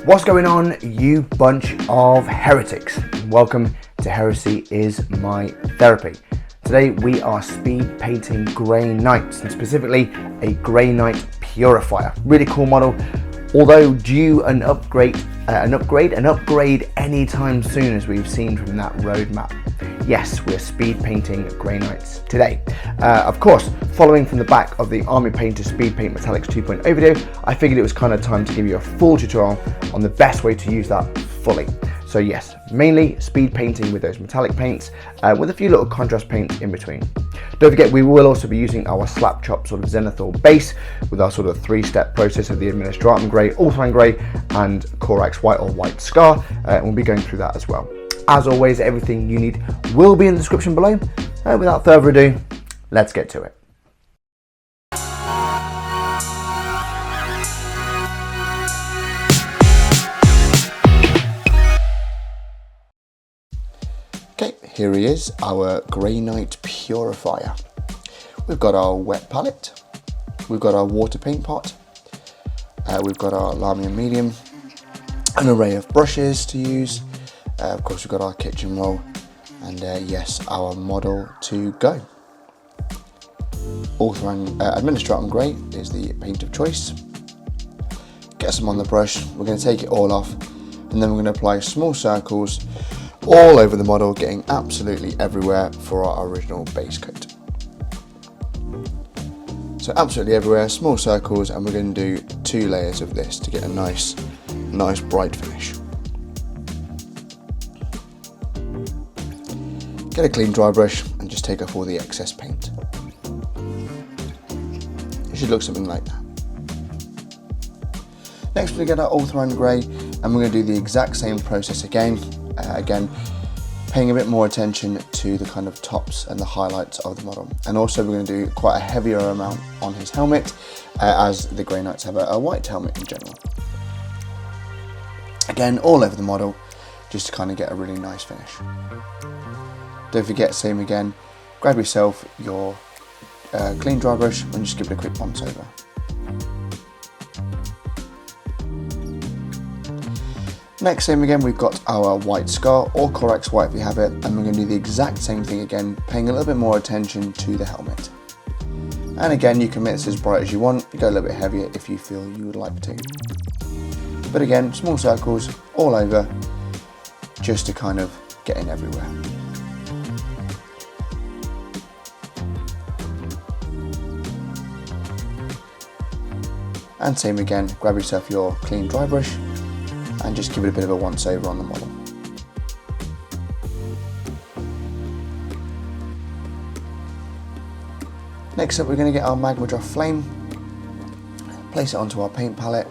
What's going on, you bunch of heretics? Welcome to Heresy is My Therapy. Today we are speed painting Grey Knights, and specifically a Grey Knight Purifier. Really cool model, although due an upgrade anytime soon, as we've seen from that roadmap. Yes, we're speed painting Grey Knights today. Of course, following from the back of the Army Painter Speedpaint Metallics 2.0 video, I figured it was kind of time to give you a full tutorial on the best way to use that fully. So yes, mainly speed painting with those metallic paints, with a few little contrast paints in between. Don't forget, we will also be using our Slapchop sort of zenithal base with our sort of three-step process of the Administratum Grey, Ultraman Grey, and Corax White or White Scar, and we'll be going through that as well. As always, everything you need will be in the description below. Without further ado, let's get to it. Okay, here he is, our Grey Knight Purifier. We've got our wet palette, we've got our water paint pot, we've got our Army medium, an array of brushes to use. Of course, we've got our kitchen roll, and yes, our model to go. Administratum Grey is the paint of choice. Get some on the brush, we're going to take it all off, and then we're going to apply small circles all over the model, getting absolutely everywhere for our original base coat. So absolutely everywhere, small circles, and we're going to do 2 layers of this to get a nice bright finish. Get a clean dry brush and just take off all the excess paint. It should look something like that. Next, we're going to get our Ultraman Grey, and we're going to do the exact same process again. Again, paying a bit more attention to the kind of tops and the highlights of the model. And also, we're going to do quite a heavier amount on his helmet, as the Grey Knights have a white helmet in general. Again, all over the model, just to kind of get a really nice finish. Don't forget, same again, grab yourself your clean dry brush and just give it a quick once over. Next, same again, we've got our White Scar or Corax White if you have it, and we're going to do the exact same thing again, paying a little bit more attention to the helmet. And again, you can make this as bright as you want, go a little bit heavier if you feel you would like to. But again, small circles all over, just to kind of get in everywhere. And same again, grab yourself your clean dry brush and just give it a bit of a once over on the model. Next up, we're going to get our Magma Draft Flame, place it onto our paint palette,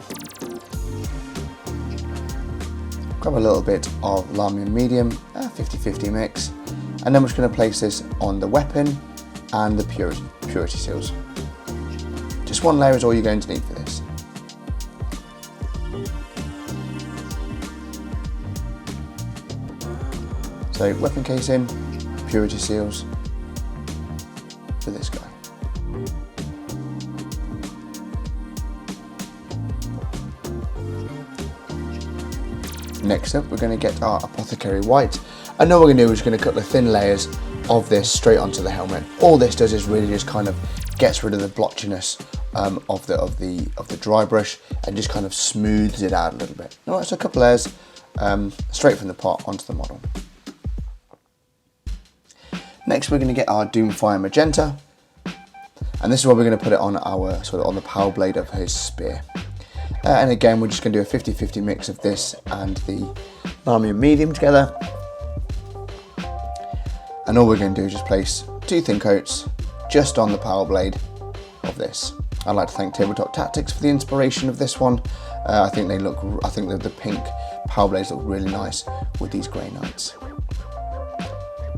grab a little bit of Army medium, 50-50 mix, and then we're just going to place this on the weapon and the purity seals. Just 1 layer is all you're going to need for this. So weapon casing, purity seals for this guy. Next up, we're going to get our Apothecary White, and all we're going to do is going to cut the thin layers of this straight onto the helmet. All this does is really just kind of gets rid of the blotchiness of the dry brush and just kind of smooths it out a little bit. Alright, so a couple layers straight from the pot onto the model. Next, we're going to get our Doomfire Magenta, and this is where we're going to put it on our on the power blade of his spear. And again, we're just going to do a 50-50 mix of this and the Army medium together. And all we're going to do is just place 2 thin coats just on the power blade of this. I'd like to thank Tabletop Tactics for the inspiration of this one. I think the pink power blades look really nice with these Grey Knights.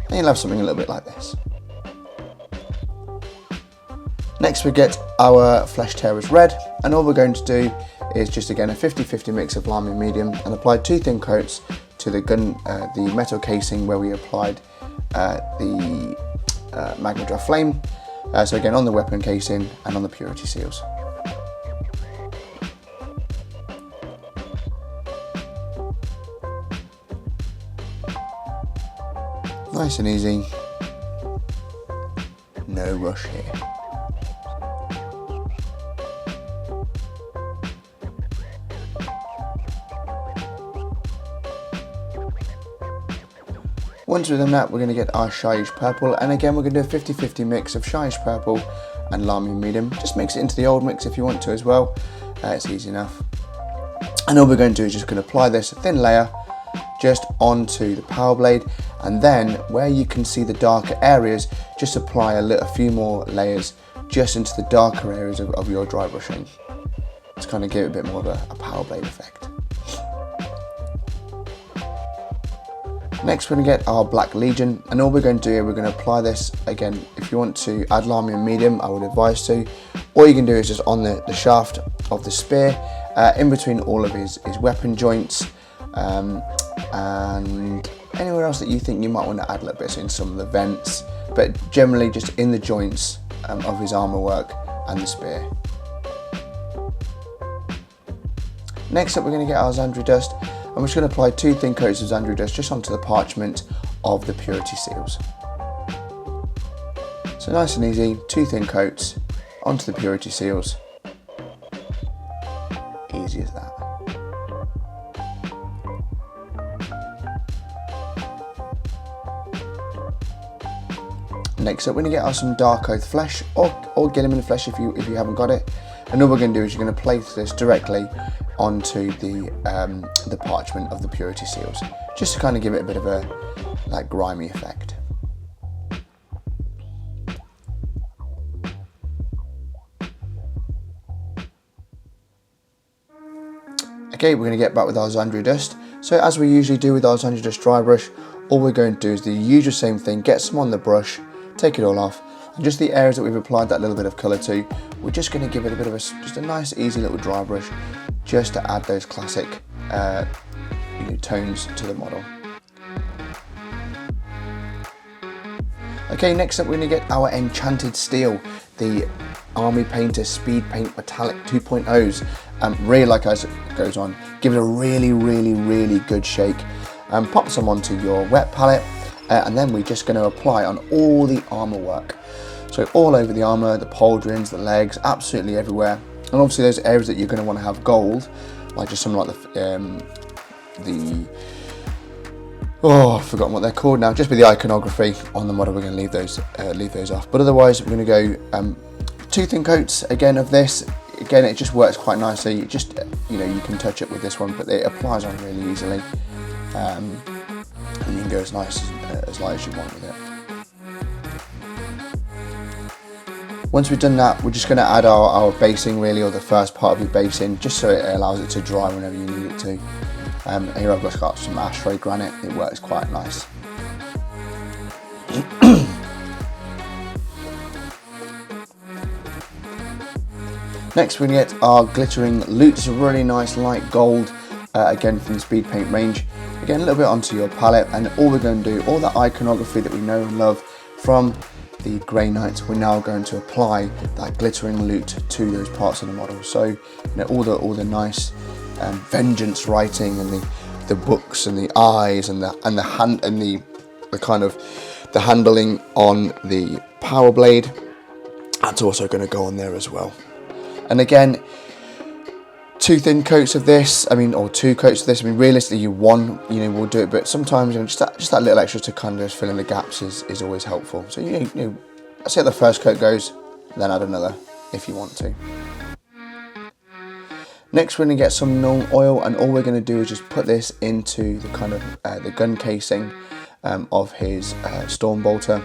And you'll have something a little bit like this. Next, we get our Flesh Tearers Red, and all we're going to do is just again a 50-50 mix of Army medium and apply 2 thin coats to the metal casing where we applied the Magma Draft Flame. So again, on the weapon casing and on the purity seals. Nice and easy, no rush here. Once we've done that, we're going to get our shyish purple, and again we're going to do a 50-50 mix of shyish purple and lamy medium. Just mix it into the old mix if you want to as well, it's easy enough. And all we're going to do is just going to apply this thin layer just onto the power blade, and then where you can see the darker areas, just apply a few more layers just into the darker areas of your dry brushing to kind of give it a bit more of a power blade effect. Next we're going to get our Black Legion, and all we're going to do here, we're going to apply this again. If you want to add lamy and medium, I would advise to. All you can do is just on the shaft of the spear, in between all of his weapon joints, and anywhere else that you think you might want to add a little bit, so in some of the vents, but generally just in the joints of his armor work and the spear. Next up we're going to get our Xandri dust. I'm just going to apply 2 thin coats of Xandri dust just onto the parchment of the purity seals. So nice and easy, 2 thin coats onto the purity seals. Easy as that. Next up we're going to get some dark oath flesh, or Gilliman flesh if you haven't got it. And all we're going to do is you're going to place this directly onto the parchment of the purity seals, just to kind of give it a bit of a grimy effect. Okay, we're going to get back with our Xandri dust. So as we usually do with our Xandri dust dry brush, all we're going to do is the usual same thing, get some on the brush, take it all off, and just the areas that we've applied that little bit of colour to, we're just going to give it a bit of just a nice easy little dry brush, just to add those classic tones to the model. Okay, next up we're going to get our Enchanted Steel, the Army Painter Speedpaint Metallic 2.0s. Really like as it goes on, give it a really good shake, pop some onto your wet palette, and then we're just going to apply on all the armor work. So all over the armor, the pauldrons, the legs, absolutely everywhere. And obviously those areas that you're going to want to have gold, like just something like I've forgotten what they're called now. Just with the iconography on the model, we're going to leave those off. But otherwise, we're going to go 2 thin coats again of this. Again, it just works quite nicely. You you can touch it with this one, but it applies on really easily, and you can go as nice as light as you want with it. Once we've done that, we're just going to add our basing really, or the first part of your basing, just so it allows it to dry whenever you need it to. Here I've just got some ashtray granite, it works quite nice. Next we're going to get our glittering loot. It's a really nice light gold, again from the Speed Paint range. Again, a little bit onto your palette, and all we're going to do, all that iconography that we know and love from the Grey Knights, we're now going to apply that glittering loot to those parts of the model. So all the nice vengeance writing, and the books and the eyes and the hand and the kind of the handling on the power blade, that's also going to go on there as well. And again, 2 thin coats of this, or 2 coats of this. Realistically, one, will do it, but sometimes just that little extra to kind of just fill in the gaps is always helpful. So see how the first coat goes, then add another if you want to. Next, we're going to get some Nuln Oil, and all we're going to do is just put this into the kind of the gun casing of his Storm Bolter.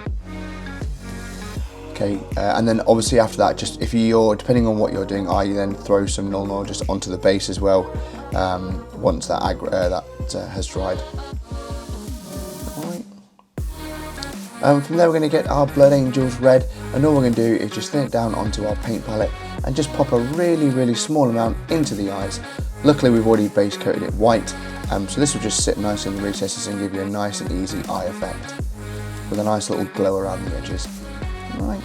Okay, and then obviously after that, just depending on what you're doing, you then throw some Nuln Oil just onto the base as well, once that has dried. Alright. From there we're going to get our Blood Angels Red, and all we're going to do is just thin it down onto our paint palette and just pop a really small amount into the eyes. Luckily we've already base coated it white, so this will just sit nice in the recesses and give you a nice and easy eye effect with a nice little glow around the edges. Right.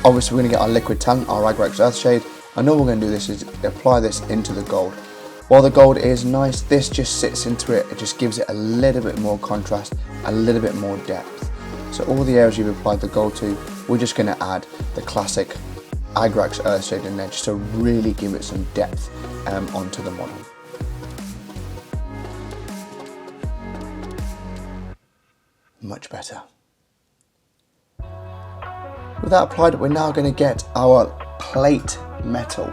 Obviously we're going to get our liquid tan, our Ragnarok's Earthshade, and all we're going to do is apply this into the gold. While the gold is nice, this just sits into it. It just gives it a little bit more contrast, a little bit more depth. So all the areas you've applied the gold to, we're just going to add the classic Agrax Earthshade in there just to really give it some depth onto the model. Much better. With that applied, we're now going to get our plate metal.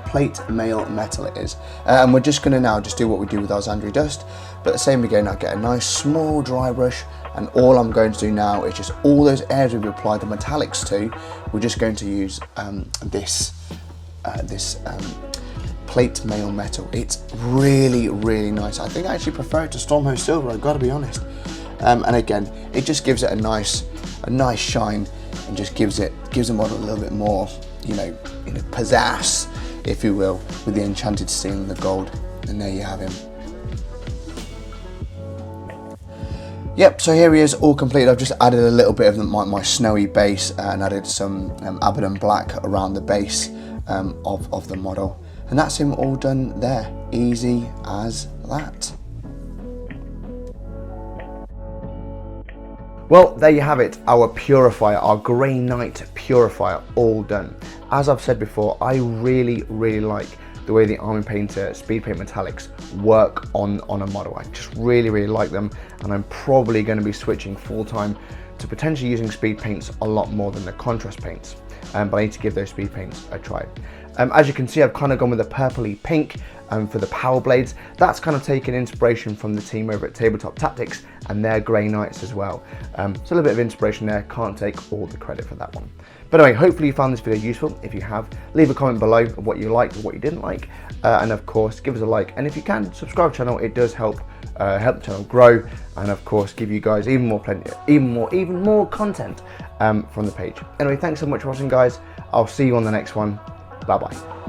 Plate mail metal it is. And we're just going to now just do what we do with our Zandri dust. But the same again, I get a nice small dry brush, and all I'm going to do now is just all those areas we've applied the metallics to, we're just going to use this plate mail metal. It's really, really nice. I think I actually prefer it to Stormhost Silver, I've got to be honest. And again, it just gives it a nice shine, and just gives the model a little bit more, you know, pizzazz, if you will, with the enchanted steel and the gold. And there you have him. Yep, so here he is, all complete. I've just added a little bit of my snowy base and added some Abaddon black around the base of the model. And that's him all done there. Easy as that. Well, there you have it, our purifier, our Grey Knight Purifier, all done. As I've said before, I really, really like the way the Army Painter Speedpaint Metallics work on a model. I just really, really like them, and I'm probably going to be switching full time to potentially using speed paints a lot more than the contrast paints. But I need to give those speed paints a try. As you can see, I've kind of gone with a purpley pink for the power blades. That's kind of taken inspiration from the team over at Tabletop Tactics and their Grey Knights as well. So a little bit of inspiration there, can't take all the credit for that one. But anyway, hopefully you found this video useful. If you have, leave a comment below of what you liked or what you didn't like. And of course, give us a like. And if you can, subscribe to the channel, it does help the channel grow. And of course, give you guys even more content from the page. Anyway, thanks so much for watching, guys. I'll see you on the next one. Bye-bye.